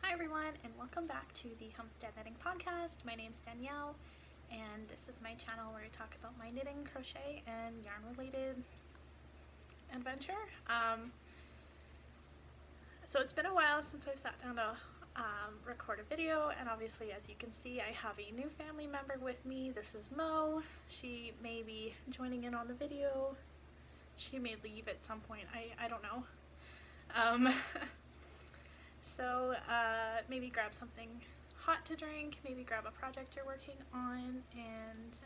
Hi everyone, and welcome back to the Homestead Knitting Podcast. My name's Danielle, and this is my channel where I talk about my knitting, crochet, and yarn related adventure. So it's been a while since I've sat down to record a video, and obviously, as you can see, I have a new family member with me. This is Mo. She may be joining in on the video. She may leave at some point. I don't know. So maybe grab something hot to drink, maybe grab a project you're working on, and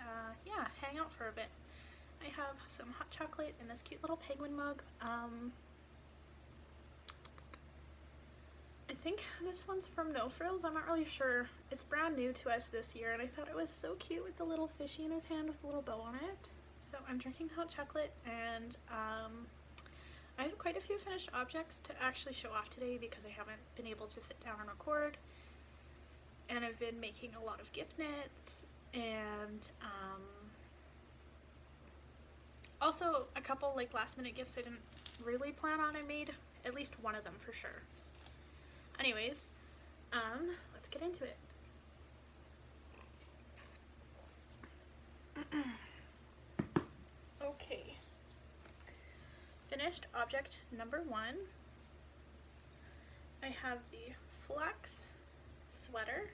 yeah, hang out for a bit. I have some hot chocolate in this cute little penguin mug. I think this one's from No Frills, I'm not really sure. It's brand new to us this year, and I thought it was so cute with the little fishy in his hand with a little bow on it. So I'm drinking hot chocolate, and I have quite a few finished objects to actually show off today because I haven't been able to sit down and record. And I've been making a lot of gift knits and also a couple like last minute gifts I didn't really plan on. I made at least one of them for sure. Anyways, let's get into it. Okay. Finished object number one. I have the flax sweater.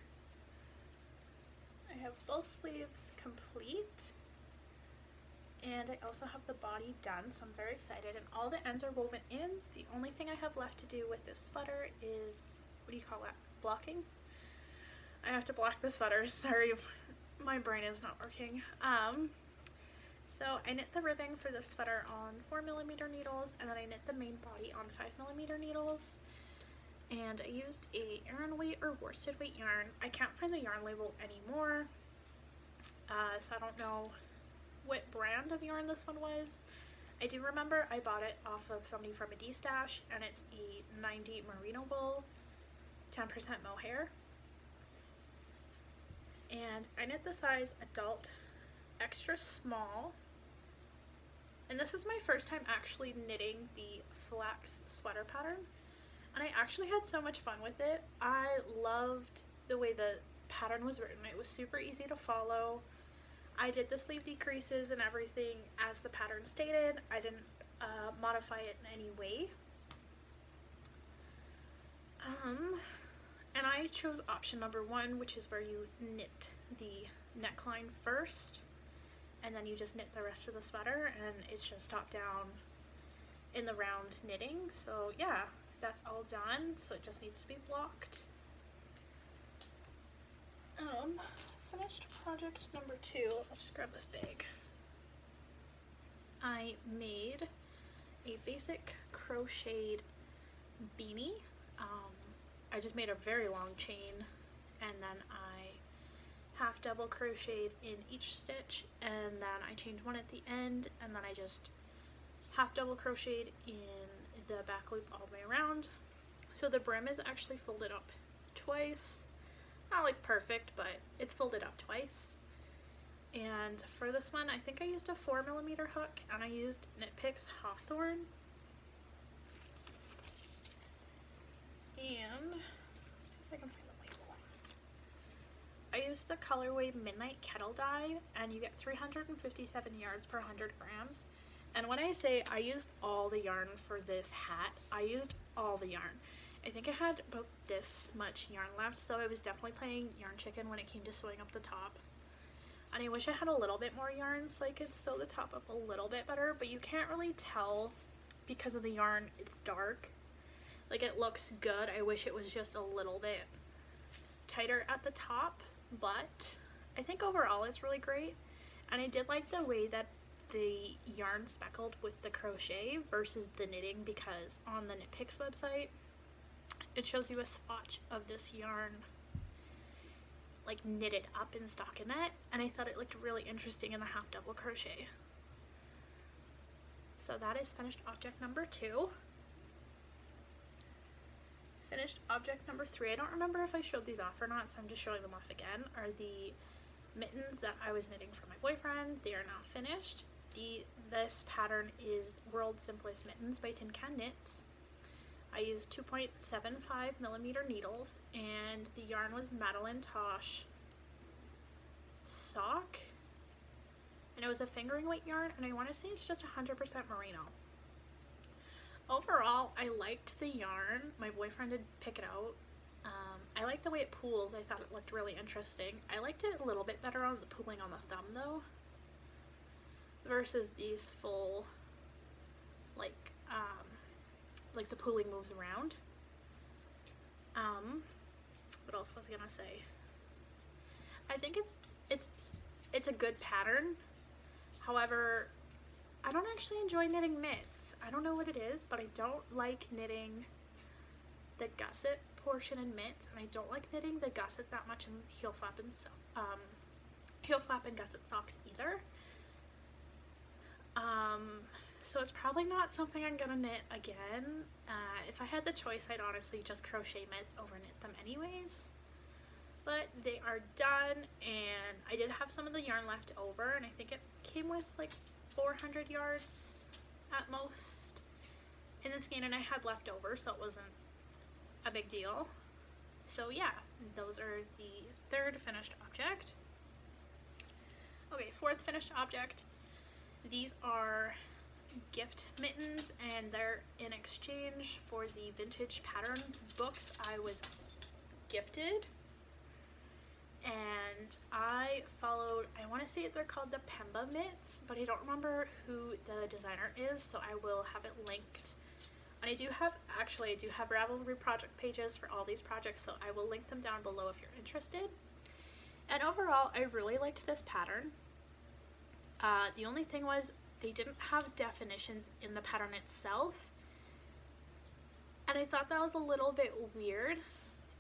I have both sleeves complete. And I also have the body done, so I'm very excited. And all the ends are woven in. The only thing I have left to do with this sweater is, what do you call that? Blocking? I have to block the sweater. Sorry, my brain is not working. So I knit the ribbing for this sweater on 4mm needles, and then I knit the main body on 5mm needles. And I used a Aran weight or worsted weight yarn. I can't find the yarn label anymore, so I don't know what brand of yarn this one was. I do remember I bought it off of somebody from a D-stash, and it's a 90 merino wool, 10% mohair. And I knit the size adult extra small. And this is my first time actually knitting the flax sweater pattern, and I actually had so much fun with it. I loved the way the pattern was written. It was super easy to follow. I did the sleeve decreases and everything as the pattern stated. I didn't modify it in any way. And I chose option number one, which is where you knit the neckline first, and then you just knit the rest of the sweater, and it's just top down in the round knitting. So yeah, that's all done, so it just needs to be blocked. Finished project number two. Let's just grab this bag. I made a basic crocheted beanie. I just made a very long chain, and then I half double crocheted in each stitch, and then I chained one at the end, and then I just half double crocheted in the back loop all the way around. So the brim is actually folded up twice. Not like perfect, but it's folded up twice. And for this one, I think I used a 4mm hook, and I used Knit Picks Hawthorne. And let's see if I can find the label. I used the colorway Midnight Kettle Dye, and you get 357 yards per 100 grams. And when I say I used all the yarn for this hat, I used all the yarn. I think I had about this much yarn left, so I was definitely playing yarn chicken when it came to sewing up the top. And I wish I had a little bit more yarn so I could sew the top up a little bit better, but you can't really tell because of the yarn. It's dark. Like, it looks good. I wish it was just a little bit tighter at the top, but I think overall it's really great. And I did like the way that the yarn speckled with the crochet versus the knitting, because on the Knit Picks website it shows you a swatch of this yarn like knitted up in stockinette, and I thought it looked really interesting in the half double crochet. So that is finished object number two. Finished object number three, I don't remember if I showed these off or not, so I'm just showing them off again, are the mittens that I was knitting for my boyfriend. They are now finished. This pattern is World's Simplest Mittens by Tin Can Knits. I used 2.75 millimeter needles, and the yarn was Madeline Tosh Sock, and it was a fingering weight yarn, and I want to say it's just 100% merino. Overall, I liked the yarn. My boyfriend did pick it out. I like the way it pools. I thought it looked really interesting. I liked it a little bit better on the pooling on the thumb though, versus these full, like the pooling moves around. What else was I gonna say? I think it's a good pattern. However, I don't actually enjoy knitting mitts. I don't know what it is, but I don't like knitting the gusset portion in mitts, and I don't like knitting the gusset that much in heel flap and gusset socks either. So it's probably not something I'm gonna knit again. If I had the choice, I'd honestly just crochet mitts over knit them anyways. But they are done, and I did have some of the yarn left over, and I think it came with like 400 yards at most in the skein, and I had leftover, so it wasn't a big deal. So yeah, those are the third finished object. Okay, fourth finished object. These are gift mittens, and they're in exchange for the vintage pattern books I was gifted. And I followed, I want to say they're called the Pemba mitts, but I don't remember who the designer is, so I will have it linked. And I do have Ravelry project pages for all these projects, so I will link them down below if you're interested. And overall, I really liked this pattern. The only thing was they didn't have definitions in the pattern itself, and I thought that was a little bit weird.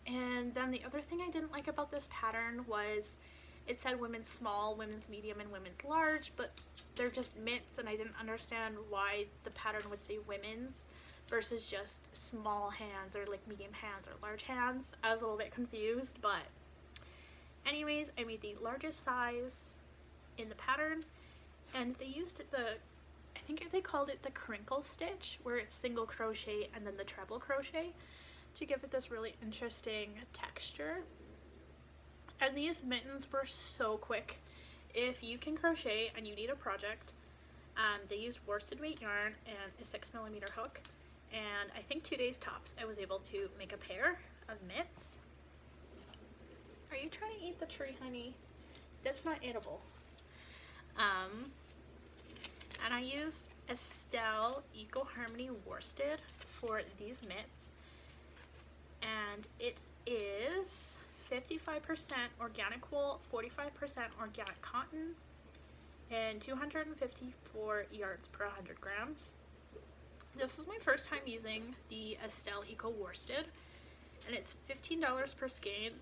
And then the other thing I didn't like about this pattern was it said women's small, women's medium, and women's large, but they're just mitts, and I didn't understand why the pattern would say women's versus just small hands or like medium hands or large hands. I was a little bit confused, but anyways, I made the largest size in the pattern, and they used I think they called it the crinkle stitch, where it's single crochet and then the treble crochet, to give it this really interesting texture. And these mittens were so quick. If you can crochet and you need a project, they used worsted weight yarn and a 6mm hook, and I think 2 days tops I was able to make a pair of mitts. Are you trying to eat the tree, honey? That's not edible. And I used Estelle Eco Harmony worsted for these mitts, and it is 55% organic wool, 45% organic cotton, and 254 yards per 100 grams. This is my first time using the Estelle Eco worsted, and it's $15 per skein,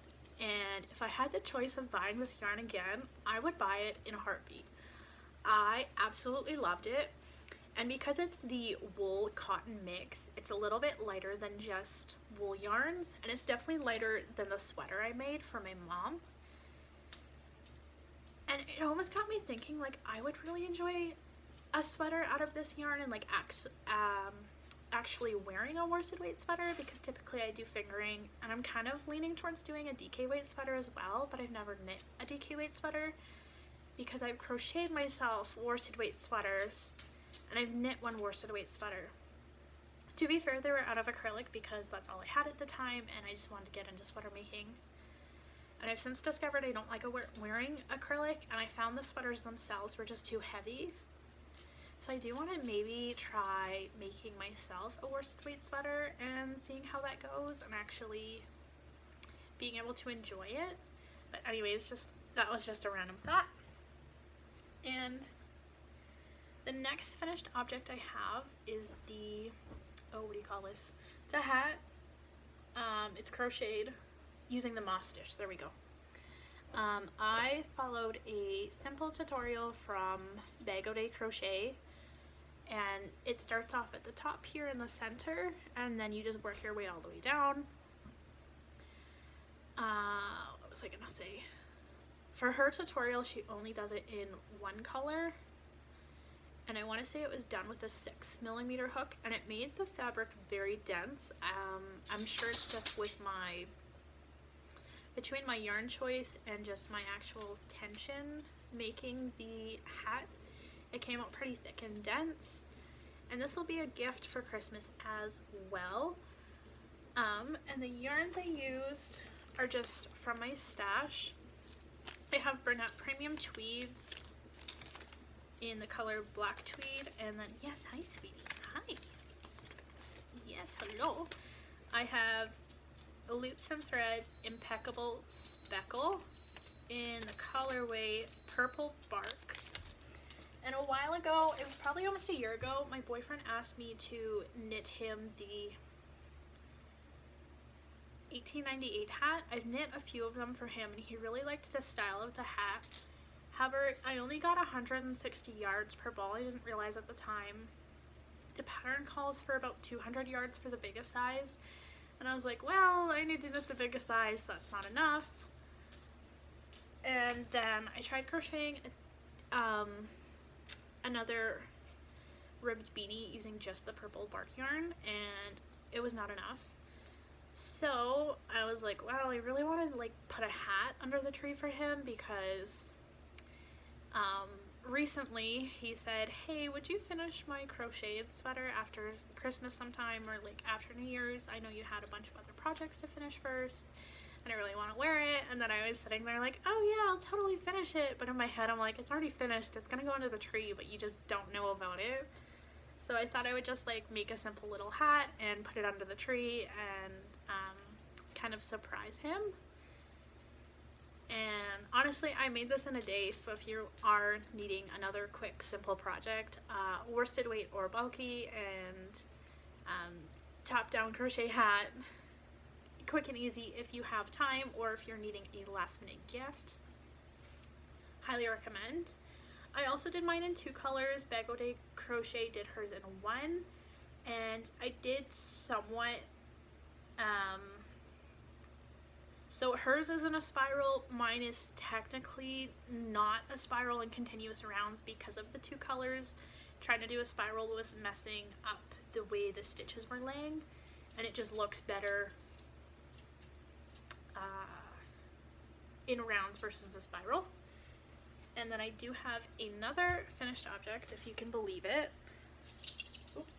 and if I had the choice of buying this yarn again, I would buy it in a heartbeat. I absolutely loved it, and because it's the wool cotton mix, it's a little bit lighter than just wool yarns, and it's definitely lighter than the sweater I made for my mom. And it almost got me thinking, like, I would really enjoy a sweater out of this yarn, and like actually wearing a worsted weight sweater, because typically I do fingering, and I'm kind of leaning towards doing a DK weight sweater as well, but I've never knit a DK weight sweater because I've crocheted myself worsted weight sweaters, and I've knit one worsted weight sweater. To be fair, they were out of acrylic because that's all I had at the time, and I just wanted to get into sweater making. And I've since discovered I don't like wearing acrylic, and I found the sweaters themselves were just too heavy. So I do want to maybe try making myself a worsted weight sweater and seeing how that goes, and actually being able to enjoy it. But anyways, that was just a random thought. And the next finished object I have is the, what do you call this? It's a hat. It's crocheted using the moss stitch. There we go. I followed a simple tutorial from Bag O' Day Crochet, and it starts off at the top here in the center, and then you just work your way all the way down. What was I gonna say? For her tutorial, she only does it in one color, and I want to say it was done with a 6mm hook, and it made the fabric very dense. I'm sure it's just with between my yarn choice and just my actual tension making the hat, it came out pretty thick and dense. And this will be a gift for Christmas as well. And the yarns I used are just from my stash. I have Bernat Premium Tweeds in the color Black Tweed, and then, yes, hi sweetie, hi. Yes, hello. I have Loops and Threads Impeccable Speckle in the colorway Purple Bark. And a while ago, it was probably almost a year ago, my boyfriend asked me to knit him the 1898 hat. I've knit a few of them for him, and he really liked the style of the hat. However, I only got 160 yards per ball. I didn't realize at the time. The pattern calls for about 200 yards for the biggest size. And I was like, well, I need to knit the biggest size, so that's not enough. And then I tried crocheting another ribbed beanie using just the purple bark yarn, and it was not enough. So I was like, well, I really want to like put a hat under the tree for him, because recently he said, hey, would you finish my crocheted sweater after Christmas sometime, or like after New Year's? I know you had a bunch of other projects to finish first, and I really want to wear it. And then I was sitting there like, oh yeah, I'll totally finish it. But in my head I'm like, it's already finished, it's gonna go under the tree, but you just don't know about it. So I thought I would just like make a simple little hat and put it under the tree and kind of surprise him. And honestly, I made this in a day, so if you are needing another quick simple project, worsted weight or bulky, and top down crochet hat, quick and easy if you have time, or if you're needing a last minute gift, highly recommend. I also did mine in 2 colors. Bagode Crochet did hers in 1, and I did somewhat so hers is in a spiral, mine is technically not a spiral and continuous rounds because of the 2 colors. Trying to do a spiral was messing up the way the stitches were laying, and it just looks better in rounds versus the spiral. And then I do have another finished object, if you can believe it. Oops.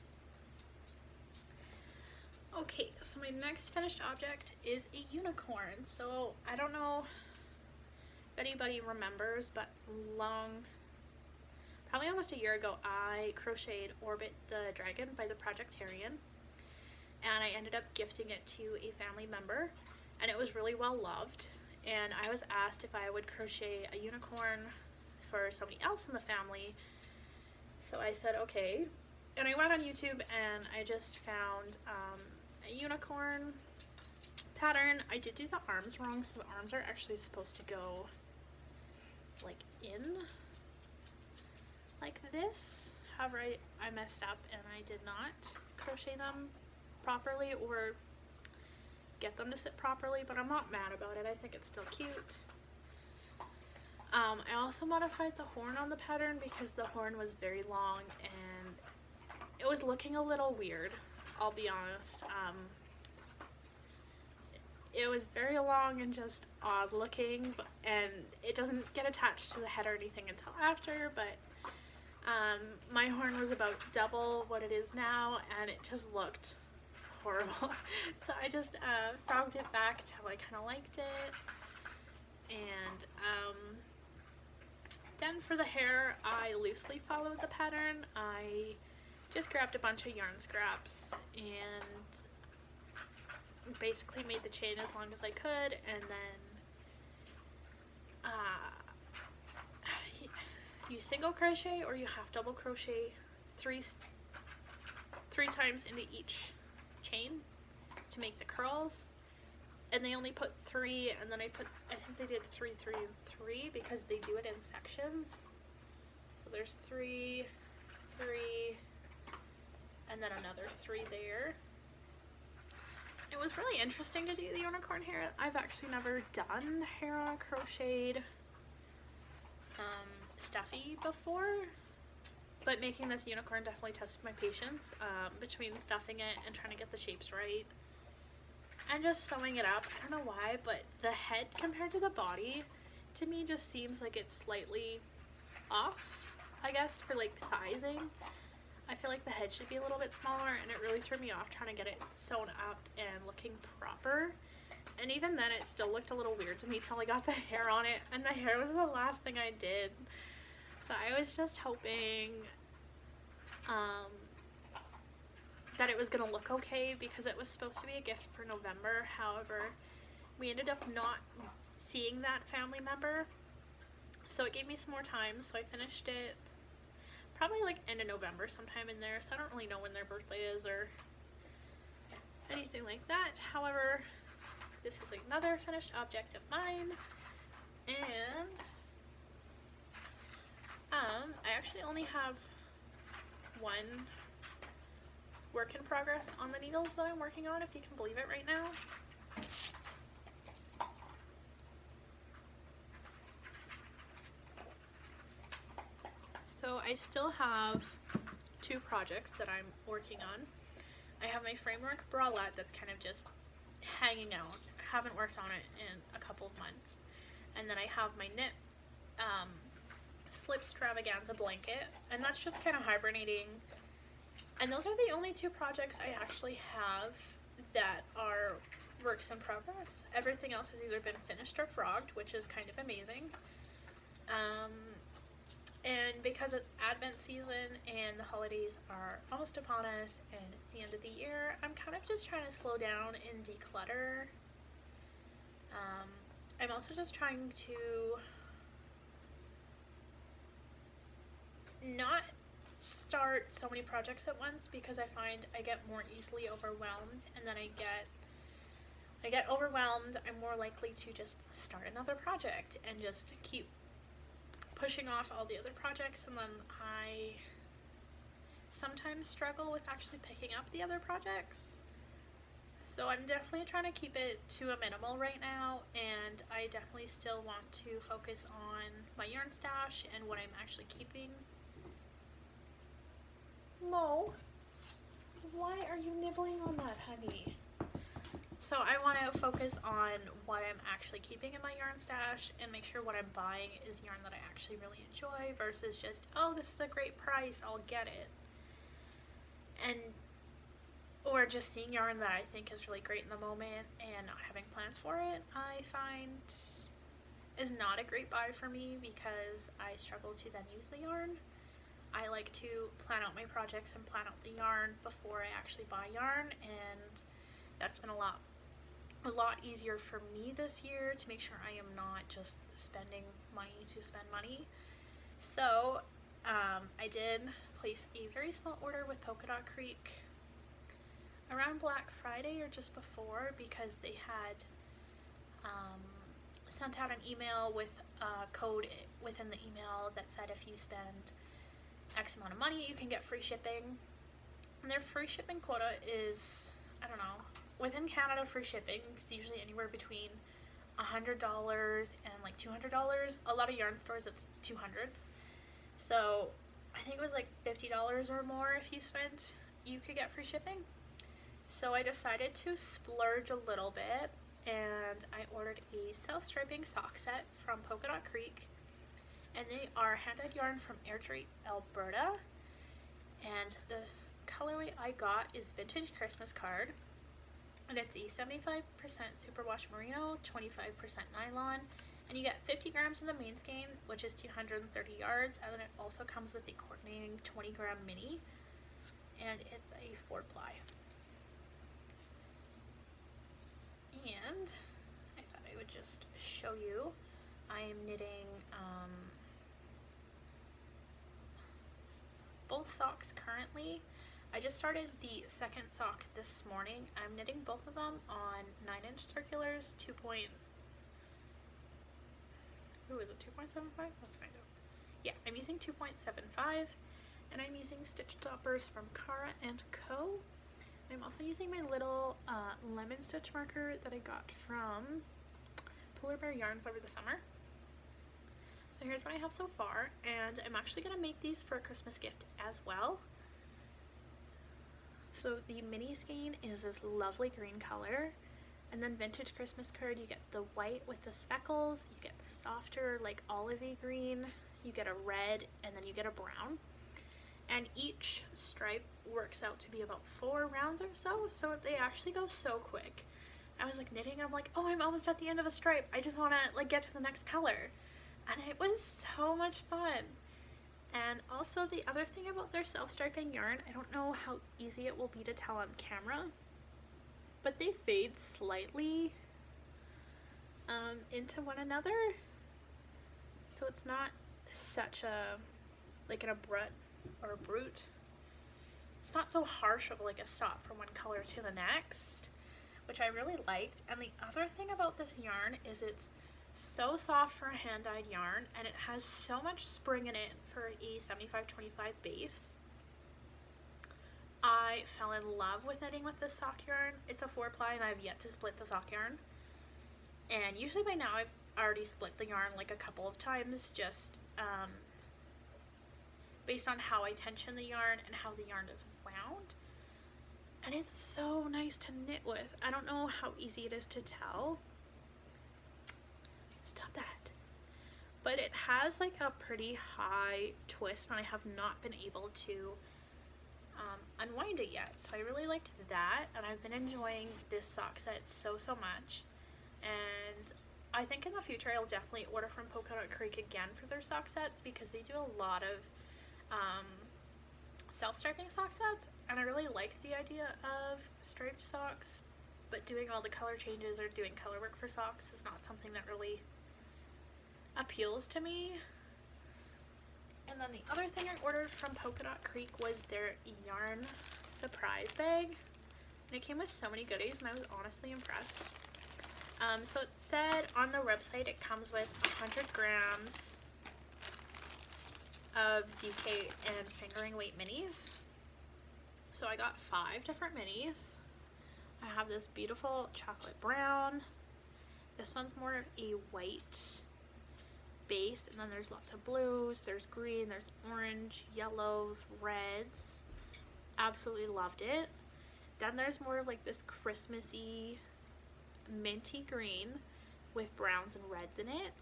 Okay, so my next finished object is a unicorn. So I don't know if anybody remembers, but probably almost a year ago, I crocheted Orbit the Dragon by the Projectarian, and I ended up gifting it to a family member, and it was really well loved. And I was asked if I would crochet a unicorn for somebody else in the family, so I said okay. And I went on YouTube and I just found a unicorn pattern. I did do the arms wrong, so the arms are actually supposed to go like in like this. However, I messed up and I did not crochet them properly or get them to sit properly, but I'm not mad about it. I think it's still cute. I also modified the horn on the pattern because the horn was very long and it was looking a little weird, I'll be honest. It was very long and just odd looking, and it doesn't get attached to the head or anything until after, but my horn was about double what it is now, and it just looked horrible. So I just frogged it back till I kind of liked it. And then for the hair, I loosely followed the pattern. I just grabbed a bunch of yarn scraps and basically made the chain as long as I could, and then you single crochet or you half double crochet three times into each chain to make the curls. And they only put 3, and then I think they did 3, 3, and 3 because they do it in sections. So there's 3, 3, and then another 3 there. It was really interesting to do the unicorn hair. I've actually never done hair crocheted stuffy before. But making this unicorn definitely tested my patience between stuffing it and trying to get the shapes right. And just sewing it up. I don't know why, but the head compared to the body to me just seems like it's slightly off, I guess, for like sizing. I feel like the head should be a little bit smaller, and it really threw me off trying to get it sewn up and looking proper. And even then it still looked a little weird to me till I got the hair on it, and the hair was the last thing I did. So I was just hoping that it was gonna look okay, because it was supposed to be a gift for November. However, we ended up not seeing that family member, so it gave me some more time. So I finished it probably like end of November, sometime in there, so I don't really know when their birthday is or anything like that. However, this is another finished object of mine, and I actually only have one work in progress on the needles that I'm working on, if you can believe it, right now. So I still have 2 projects that I'm working on. I have my framework bralette that's kind of just hanging out. I haven't worked on it in a couple of months. And then I have my knit slip extravaganza blanket, and that's just kind of hibernating. And those are the only 2 projects I actually have that are works in progress. Everything else has either been finished or frogged, which is kind of amazing. And because it's Advent season and the holidays are almost upon us and it's the end of the year, I'm kind of just trying to slow down and declutter. I'm also just trying to not start so many projects at once, because I find I get more easily overwhelmed, and then I get overwhelmed, I'm more likely to just start another project and just keep pushing off all the other projects, and then I sometimes struggle with actually picking up the other projects. So I'm definitely trying to keep it to a minimal right now, and I definitely still want to focus on my yarn stash and what I'm actually keeping. No. Why are you nibbling on that, honey? So I want to focus on what I'm actually keeping in my yarn stash and make sure what I'm buying is yarn that I actually really enjoy, versus just, oh, this is a great price, I'll get it. Or just seeing yarn that I think is really great in the moment and not having plans for it, I find is not a great buy for me, because I struggle to then use the yarn. I like to plan out my projects and plan out the yarn before I actually buy yarn, and that's been a lot easier for me this year, to make sure I am not just spending money to spend money. So I did place a very small order with Polka Dot Creek around Black Friday or just before, because they had sent out an email with a code within the email that said if you spend X amount of money you can get free shipping. And their free shipping quota is, I don't know, within Canada free shipping is usually anywhere between $100 and like $200. A lot of yarn stores it's $200. So I think it was like $50 or more if you spent, you could get free shipping. So I decided to splurge a little bit, and I ordered a self-striping sock set from Polka Dot Creek, and they are hand-dyed yarn from Airdrie, Alberta, and the colorway I got is Vintage Christmas Card, and it's a 75% superwash merino, 25% nylon, and you get 50 grams in the main skein, which is 230 yards, and then it also comes with a coordinating 20-gram mini, and it's a 4-ply. And I thought I would just show you, I am knitting both socks currently. I just started the second sock this morning. I'm knitting both of them on 9-inch circulars, 2.75? Let's find out. Yeah, I'm using 2.75, and I'm using stitch stoppers from Cara & Co. I'm also using my little lemon stitch marker that I got from Polar Bear Yarns over the summer. So So here's what I have so far, and I'm actually going to make these for a Christmas gift as well. So the mini skein is this lovely green color, and then vintage Christmas card, you get the white with the speckles, you get the softer like olivey green, you get a red, and then you get a brown. And each stripe works out to be about 4 rounds or so, so they actually go so quick. I was like knitting, I'm like, oh, I'm almost at the end of a stripe, I just want to like get to the next color. And it was so much fun. And also the other thing about their self-striping yarn, I don't know how easy it will be to tell on camera, but they fade slightly into one another. So it's not such a, like an abrupt or a brute. It's not so harsh of like a stop from one color to the next, which I really liked. And the other thing about this yarn is it's so soft for a hand-dyed yarn, and it has so much spring in it for a 75/25 base. I fell in love with knitting with this sock yarn. It's a 4-ply and I've yet to split the sock yarn. And usually by now I've already split the yarn like a couple of times, just based on how I tension the yarn and how the yarn is wound. And it's so nice to knit with. I don't know how easy it is to tell. Stop that. But it has like a pretty high twist, and I have not been able to unwind it yet. So I really liked that, and I've been enjoying this sock set so much. And I think in the future I'll definitely order from Polka Dot Creek again for their sock sets, because they do a lot of self-striping sock sets, and I really like the idea of striped socks, but doing all the color changes or doing color work for socks is not something that really appeals to me. And then the other thing I ordered from Polka Dot Creek was their yarn surprise bag, and it came with so many goodies, and I was honestly impressed. So it said on the website it comes with 100 grams of DK and fingering weight minis. So I got 5 different minis. I have this beautiful chocolate brown. This one's more of a white base, and then there's lots of blues, there's green, there's orange, yellows, reds. Absolutely loved it. Then there's more of like this Christmassy minty green with browns and reds in it.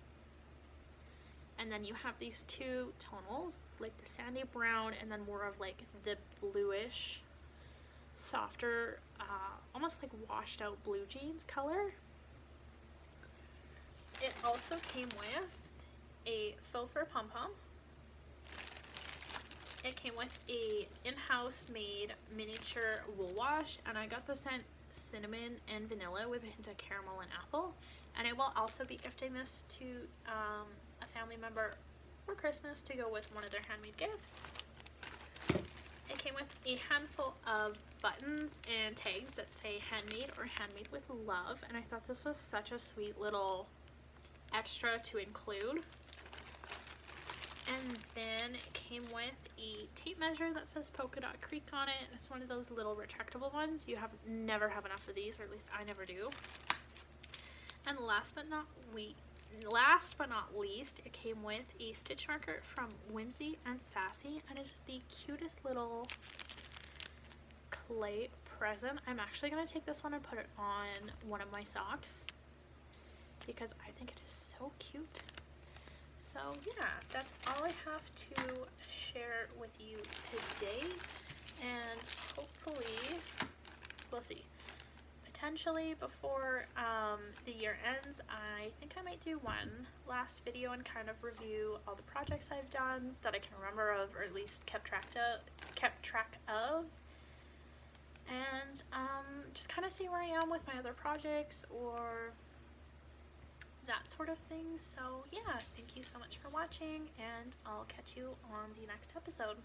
And then you have these 2 tonals, like the sandy brown and then more of like the bluish, softer, almost like washed out blue jeans color. It also came with a faux fur pom-pom. It came with a in-house made miniature wool wash, and I got the scent cinnamon and vanilla with a hint of caramel and apple. And I will also be gifting this to a family member for Christmas to go with one of their handmade gifts. It came with a handful of buttons and tags that say handmade or handmade with love, and I thought this was such a sweet little extra to include. And then it came with a tape measure that says Polka Dot Creek on it. It's one of those little retractable ones. You never have enough of these, or at least I never do. And last but not least, it came with a stitch marker from Whimsy and Sassy, and it's the cutest little clay present. I'm actually going to take this one and put it on one of my socks because I think it is so cute. So yeah, that's all I have to share with you today, and hopefully, we'll see. Potentially before the year ends, I think I might do one last video and kind of review all the projects I've done that I can remember of, or at least kept track of, and just kind of see where I am with my other projects or that sort of thing. So yeah, thank you so much for watching, and I'll catch you on the next episode.